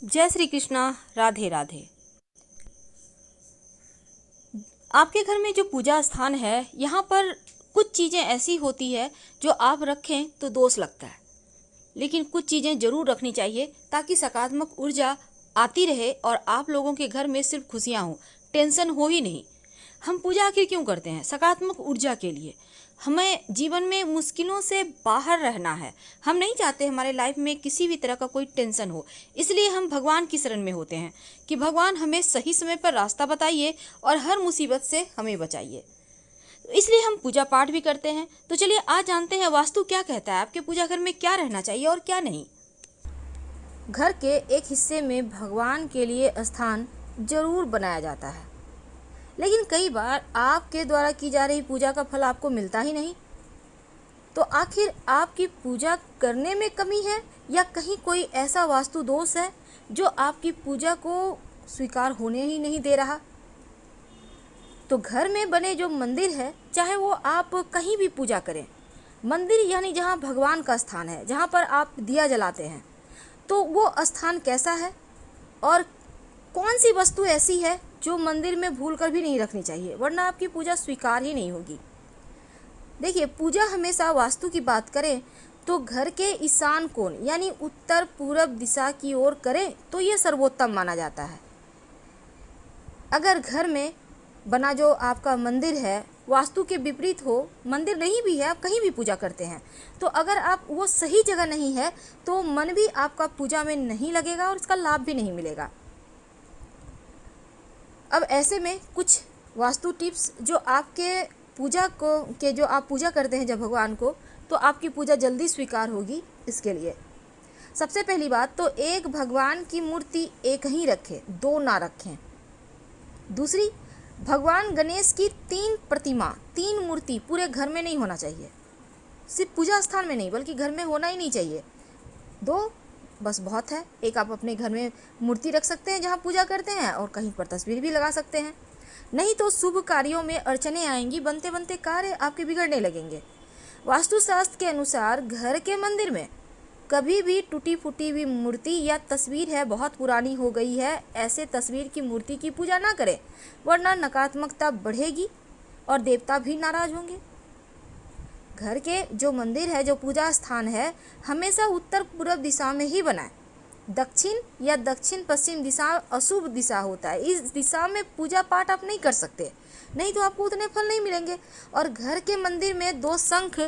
जय श्री कृष्णा। राधे राधे। आपके घर में जो पूजा स्थान है, यहाँ पर कुछ चीज़ें ऐसी होती है जो आप रखें तो दोष लगता है, लेकिन कुछ चीज़ें ज़रूर रखनी चाहिए ताकि सकारात्मक ऊर्जा आती रहे और आप लोगों के घर में सिर्फ खुशियाँ हों, टेंशन हो ही नहीं। हम पूजा आखिर क्यों करते हैं? सकारात्मक ऊर्जा के लिए। हमें जीवन में मुश्किलों से बाहर रहना है। हम नहीं चाहते हमारे लाइफ में किसी भी तरह का कोई टेंशन हो, इसलिए हम भगवान की शरण में होते हैं कि भगवान हमें सही समय पर रास्ता बताइए और हर मुसीबत से हमें बचाइए। इसलिए हम पूजा पाठ भी करते हैं। तो चलिए आज जानते हैं वास्तु क्या कहता है, आपके पूजा घर में क्या रहना चाहिए और क्या नहीं। घर के एक हिस्से में भगवान के लिए स्थान जरूर बनाया जाता है, लेकिन कई बार आपके द्वारा की जा रही पूजा का फल आपको मिलता ही नहीं। तो आखिर आपकी पूजा करने में कमी है या कहीं कोई ऐसा वास्तु दोष है जो आपकी पूजा को स्वीकार होने ही नहीं दे रहा? तो घर में बने जो मंदिर है, चाहे वो आप कहीं भी पूजा करें, मंदिर यानी जहाँ भगवान का स्थान है, जहाँ पर आप दिया जलाते हैं, तो वो स्थान कैसा है और कौन सी वस्तु ऐसी है जो मंदिर में भूल कर भी नहीं रखनी चाहिए, वरना आपकी पूजा स्वीकार ही नहीं होगी। देखिए, पूजा हमेशा वास्तु की बात करें तो घर के ईशान कोण यानी उत्तर पूरब दिशा की ओर करें तो यह सर्वोत्तम माना जाता है। अगर घर में बना जो आपका मंदिर है वास्तु के विपरीत हो, मंदिर नहीं भी है, आप कहीं भी पूजा करते हैं, तो अगर आप वो सही जगह नहीं है तो मन भी आपका पूजा में नहीं लगेगा और इसका लाभ भी नहीं मिलेगा। अब ऐसे में कुछ वास्तु टिप्स जो आपके पूजा को के जो आप पूजा करते हैं जब भगवान को, तो आपकी पूजा जल्दी स्वीकार होगी। इसके लिए सबसे पहली बात तो एक भगवान की मूर्ति एक ही रखें, दो ना रखें। दूसरी, भगवान गणेश की 3 प्रतिमा, 3 मूर्ति पूरे घर में नहीं होना चाहिए। सिर्फ पूजा स्थान में नहीं बल्कि घर में होना ही नहीं चाहिए। 2 बस बहुत है। एक आप अपने घर में मूर्ति रख सकते हैं जहाँ पूजा करते हैं और कहीं पर तस्वीर भी लगा सकते हैं। नहीं तो शुभ कार्यों में अड़चने आएंगी, बनते बनते कार्य आपके बिगड़ने लगेंगे। वास्तुशास्त्र के अनुसार घर के मंदिर में कभी भी टूटी फूटी हुई मूर्ति या तस्वीर है, बहुत पुरानी हो गई है, ऐसे तस्वीर की मूर्ति की पूजा ना करें, वरना नकारात्मकता बढ़ेगी और देवता भी नाराज होंगे। घर के जो मंदिर है, जो पूजा स्थान है, हमेशा उत्तर पूर्व दिशा में ही बनाएं। दक्षिण या दक्षिण पश्चिम दिशा अशुभ दिशा होता है, इस दिशा में पूजा पाठ आप नहीं कर सकते, नहीं तो आपको उतने फल नहीं मिलेंगे। और घर के मंदिर में 2 शंख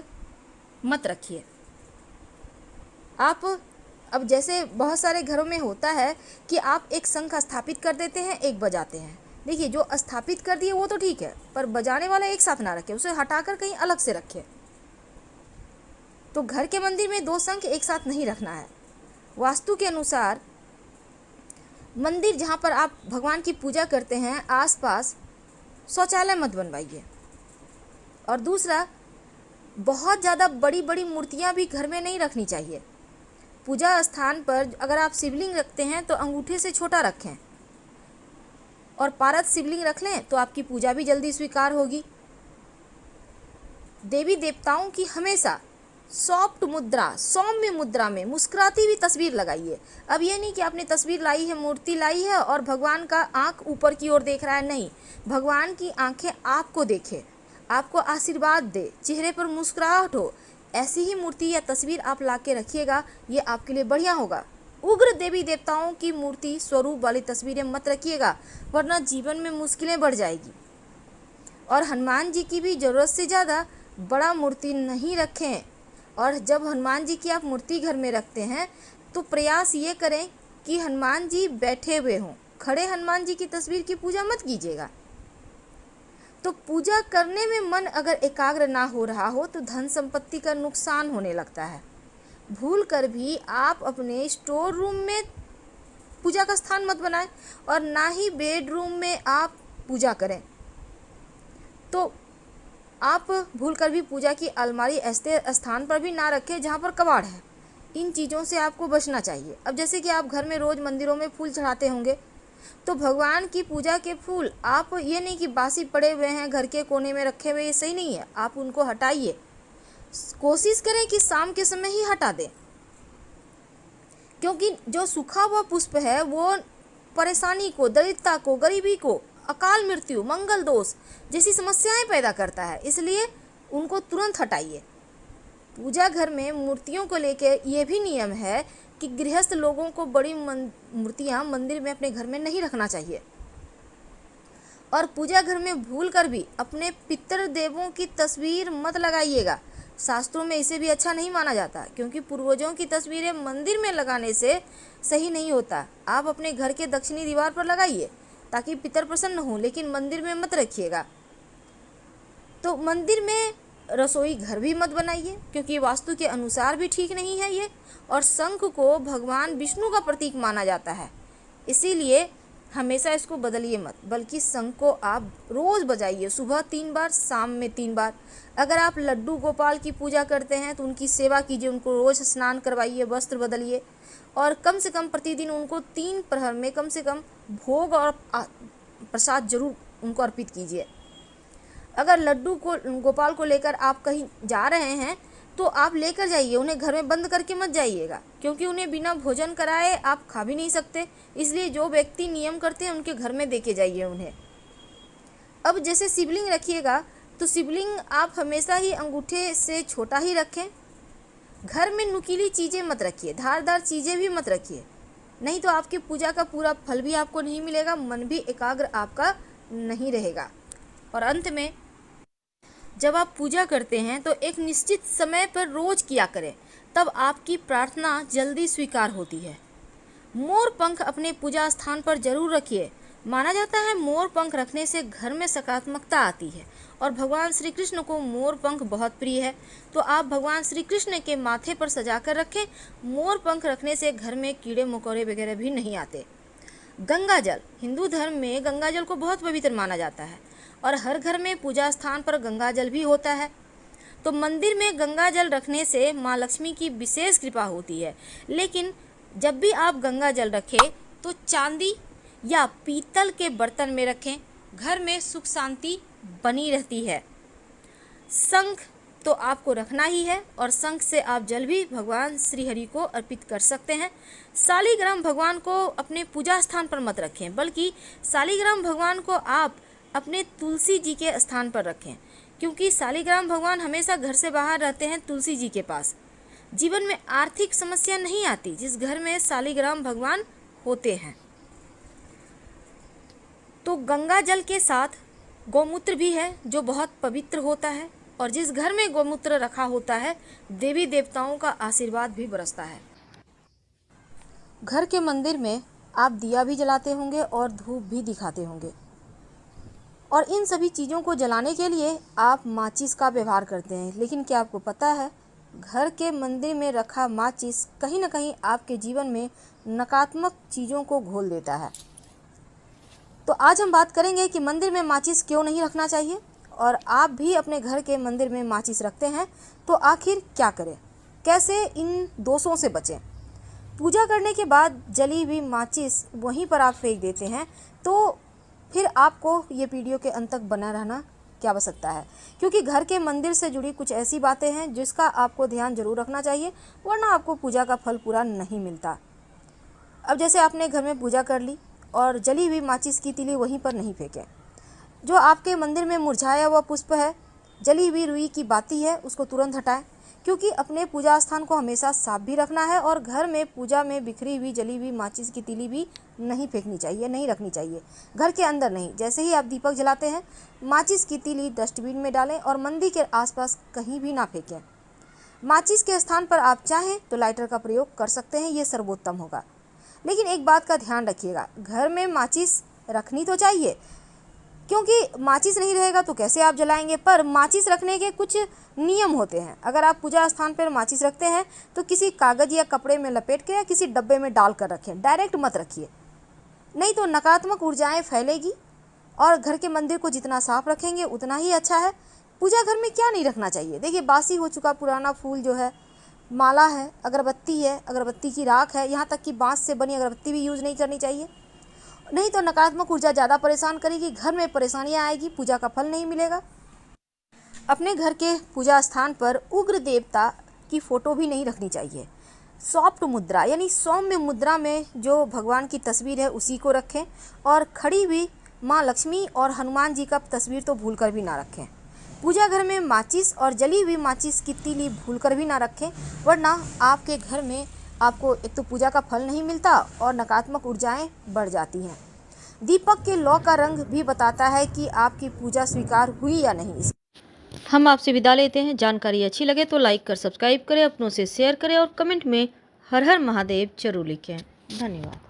मत रखिए आप। अब जैसे बहुत सारे घरों में होता है कि आप एक शंख स्थापित कर देते हैं, एक बजाते हैं। देखिए, जो स्थापित कर दिए वो तो ठीक है, पर बजाने वाला एक साथ ना रखें, उसे हटाकर कहीं अलग से रखें। तो घर के मंदिर में 2 शंख एक साथ नहीं रखना है। वास्तु के अनुसार मंदिर जहाँ पर आप भगवान की पूजा करते हैं आसपास शौचालय मत बनवाइए। और दूसरा, बहुत ज़्यादा बड़ी बड़ी मूर्तियाँ भी घर में नहीं रखनी चाहिए। पूजा स्थान पर अगर आप शिवलिंग रखते हैं तो अंगूठे से छोटा रखें, और पारद शिवलिंग रख लें तो आपकी पूजा भी जल्दी स्वीकार होगी। देवी देवताओं की हमेशा सॉफ्ट मुद्रा, सौम्य मुद्रा में मुस्कुराती हुई तस्वीर लगाइए। अब ये नहीं कि आपने तस्वीर लाई है, मूर्ति लाई है और भगवान का आंख ऊपर की ओर देख रहा है, नहीं, भगवान की आंखें आपको देखे, आपको आशीर्वाद दे, चेहरे पर मुस्कुराहट हो, ऐसी ही मूर्ति या तस्वीर आप ला के रखिएगा, ये आपके लिए बढ़िया होगा। उग्र देवी देवताओं की मूर्ति स्वरूप वाली तस्वीरें मत रखिएगा, वरना जीवन में मुश्किलें बढ़ जाएगी। और हनुमान जी की भी ज़रूरत से ज़्यादा बड़ा मूर्ति नहीं रखें। और जब हनुमान जी की आप मूर्ति घर में रखते हैं तो प्रयास ये करें कि हनुमान जी बैठे हुए हों, खड़े हनुमान जी की तस्वीर की पूजा मत कीजिएगा। तो पूजा करने में मन अगर एकाग्र ना हो रहा हो तो धन संपत्ति का नुकसान होने लगता है। भूल कर भी आप अपने स्टोर रूम में पूजा का स्थान मत बनाएं और ना ही बेडरूम में आप पूजा करें। तो आप भूल कर भी पूजा की अलमारी ऐसे स्थान पर भी ना रखें जहाँ पर कबाड़ है। इन चीज़ों से आपको बचना चाहिए। अब जैसे कि आप घर में रोज़ मंदिरों में फूल चढ़ाते होंगे, तो भगवान की पूजा के फूल आप ये नहीं कि बासी पड़े हुए हैं घर के कोने में रखे हुए, ये सही नहीं है, आप उनको हटाइए। कोशिश करें कि शाम के समय ही हटा दें, क्योंकि जो सूखा हुआ पुष्प है वो परेशानी को, दरिद्रता को, गरीबी को, अकाल मृत्यु, मंगल दोष जैसी समस्याएं पैदा करता है, इसलिए उनको तुरंत हटाइए। पूजा घर में मूर्तियों को लेकर ये भी नियम है कि गृहस्थ लोगों को बड़ी मूर्तियां मंदिर में अपने घर में नहीं रखना चाहिए। और पूजा घर में भूल कर भी अपने पितृ देवों की तस्वीर मत लगाइएगा। शास्त्रों में इसे भी अच्छा नहीं माना जाता, क्योंकि पूर्वजों की तस्वीरें मंदिर में लगाने से सही नहीं होता। आप अपने घर के दक्षिणी दीवार पर लगाइए ताकि पितर प्रसन्न हो, लेकिन मंदिर में मत रखिएगा। तो मंदिर में रसोई घर भी मत बनाइए, क्योंकि वास्तु के अनुसार भी ठीक नहीं है ये। और शंख को भगवान विष्णु का प्रतीक माना जाता है, इसीलिए हमेशा इसको बदलिए मत, बल्कि शंख को आप रोज़ बजाइए, सुबह 3 बार, शाम में 3 बार। अगर आप लड्डू गोपाल की पूजा करते हैं तो उनकी सेवा कीजिए, उनको रोज़ स्नान करवाइए, वस्त्र बदलिए और कम से कम प्रतिदिन उनको 3 प्रहर में कम से कम भोग और प्रसाद जरूर उनको अर्पित कीजिए। अगर लड्डू को गोपाल को लेकर आप कहीं जा रहे हैं तो आप लेकर जाइए, उन्हें घर में बंद करके मत जाइएगा, क्योंकि उन्हें बिना भोजन कराए आप खा भी नहीं सकते। इसलिए जो व्यक्ति नियम करते हैं उनके घर में देके जाइए उन्हें। अब जैसे शिवलिंग रखिएगा तो शिवलिंग आप हमेशा ही अंगूठे से छोटा ही रखें। घर में नुकीली चीज़ें मत रखिए, धारदार चीज़ें भी मत रखिए, नहीं तो आपकी पूजा का पूरा फल भी आपको नहीं मिलेगा, मन भी एकाग्र आपका नहीं रहेगा। और अंत में जब आप पूजा करते हैं तो एक निश्चित समय पर रोज किया करें, तब आपकी प्रार्थना जल्दी स्वीकार होती है। मोर पंख अपने पूजा स्थान पर जरूर रखिए। माना जाता है मोर पंख रखने से घर में सकारात्मकता आती है और भगवान श्री कृष्ण को मोर पंख बहुत प्रिय है, तो आप भगवान श्री कृष्ण के माथे पर सजा कर रखें। मोर पंख रखने से घर में कीड़े मकोड़े वगैरह भी नहीं आते। गंगा जल, हिंदू धर्म में गंगा जल को बहुत पवित्र माना जाता है और हर घर में पूजा स्थान पर गंगा जल भी होता है। तो मंदिर में गंगा जल रखने से माँ लक्ष्मी की विशेष कृपा होती है। लेकिन जब भी आप गंगा जल रखें तो चांदी या पीतल के बर्तन में रखें, घर में सुख शांति बनी रहती है। शंख तो आपको रखना ही है और शंख से आप जल भी भगवान श्री हरि को अर्पित कर सकते हैं। शालिग्राम भगवान को अपने पूजा स्थान पर मत रखें, बल्कि शालिग्राम भगवान को आप अपने तुलसी जी के स्थान पर रखें, क्योंकि शालिग्राम भगवान हमेशा घर से बाहर रहते हैं तुलसी जी के पास। जीवन में आर्थिक समस्या नहीं आती जिस घर में शालिग्राम भगवान होते हैं। तो गंगा जल के साथ गौमूत्र भी है जो बहुत पवित्र होता है, और जिस घर में गौमूत्र रखा होता है देवी देवताओं का आशीर्वाद भी बरसता है। घर के मंदिर में आप दिया भी जलाते होंगे और धूप भी दिखाते होंगे, और इन सभी चीज़ों को जलाने के लिए आप माचिस का व्यवहार करते हैं। लेकिन क्या आपको पता है, घर के मंदिर में रखा माचिस कहीं ना कहीं आपके जीवन में नकारात्मक चीज़ों को घोल देता है। तो आज हम बात करेंगे कि मंदिर में माचिस क्यों नहीं रखना चाहिए, और आप भी अपने घर के मंदिर में माचिस रखते हैं तो आखिर क्या करें, कैसे इन दोषों से बचें। पूजा करने के बाद जली हुई माचिस वहीं पर आप फेंक देते हैं, तो फिर आपको ये वीडियो के अंत तक बना रहना क्या आवश्यकता है, क्योंकि घर के मंदिर से जुड़ी कुछ ऐसी बातें हैं जिसका आपको ध्यान जरूर रखना चाहिए, वरना आपको पूजा का फल पूरा नहीं मिलता। अब जैसे आपने घर में पूजा कर ली और जली हुई माचिस की तीली वहीं पर नहीं फेंकें। जो आपके मंदिर में मुरझाया हुआ पुष्प है, जली हुई रुई की बाती है, उसको तुरंत हटाएं, क्योंकि अपने पूजा स्थान को हमेशा साफ भी रखना है और घर में पूजा में बिखरी हुई जली हुई माचिस की तीली भी नहीं फेंकनी चाहिए, नहीं रखनी चाहिए, घर के अंदर नहीं। जैसे ही आप दीपक जलाते हैं माचिस की तीली डस्टबिन में डालें और मंदिर के आसपास कहीं भी ना फेंकें। माचिस के स्थान पर आप चाहें तो लाइटर का प्रयोग कर सकते हैं, ये सर्वोत्तम होगा। लेकिन एक बात का ध्यान रखिएगा, घर में माचिस रखनी तो चाहिए, क्योंकि माचिस नहीं रहेगा तो कैसे आप जलाएंगे। पर माचिस रखने के कुछ नियम होते हैं। अगर आप पूजा स्थान पर माचिस रखते हैं तो किसी कागज़ या कपड़े में लपेट के या किसी डब्बे में डाल कर रखें, डायरेक्ट मत रखिए, नहीं तो नकारात्मक ऊर्जाएं फैलेगी। और घर के मंदिर को जितना साफ रखेंगे उतना ही अच्छा है। पूजा घर में क्या नहीं रखना चाहिए, देखिए बासी हो चुका पुराना फूल जो है, माला है, अगरबत्ती है, अगरबत्ती की राख है, यहाँ तक कि बांस से बनी अगरबत्ती भी यूज़ नहीं करनी चाहिए, नहीं तो नकारात्मक ऊर्जा ज़्यादा परेशान करेगी, घर में परेशानियाँ आएगी, पूजा का फल नहीं मिलेगा। अपने घर के पूजा स्थान पर उग्र देवता की फ़ोटो भी नहीं रखनी चाहिए। सॉफ्ट मुद्रा यानी सौम्य मुद्रा में जो भगवान की तस्वीर है उसी को रखें, और खड़ी हुई माँ लक्ष्मी और हनुमान जी का तस्वीर तो भूल कर भी ना रखें। पूजा घर में माचिस और जली हुई माचिस की तीली भूल कर भी ना रखें, वरना आपके घर में आपको एक तो पूजा का फल नहीं मिलता और नकारात्मक ऊर्जाएं बढ़ जाती हैं। दीपक के लौ का रंग भी बताता है कि आपकी पूजा स्वीकार हुई या नहीं। हम आपसे विदा लेते हैं। जानकारी अच्छी लगे तो लाइक कर सब्सक्राइब करें, अपनों से शेयर करें और कमेंट में हर हर महादेव जरूर लिखें। धन्यवाद।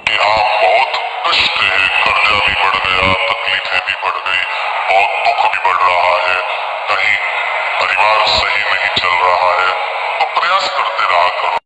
यहाँ बहुत कष्ट है, कर्जा भी बढ़ गया, तकलीफें भी बढ़ गई, बहुत दुख भी बढ़ रहा है, कहीं परिवार सही नहीं चल रहा है, तो प्रयास करते रहा करो।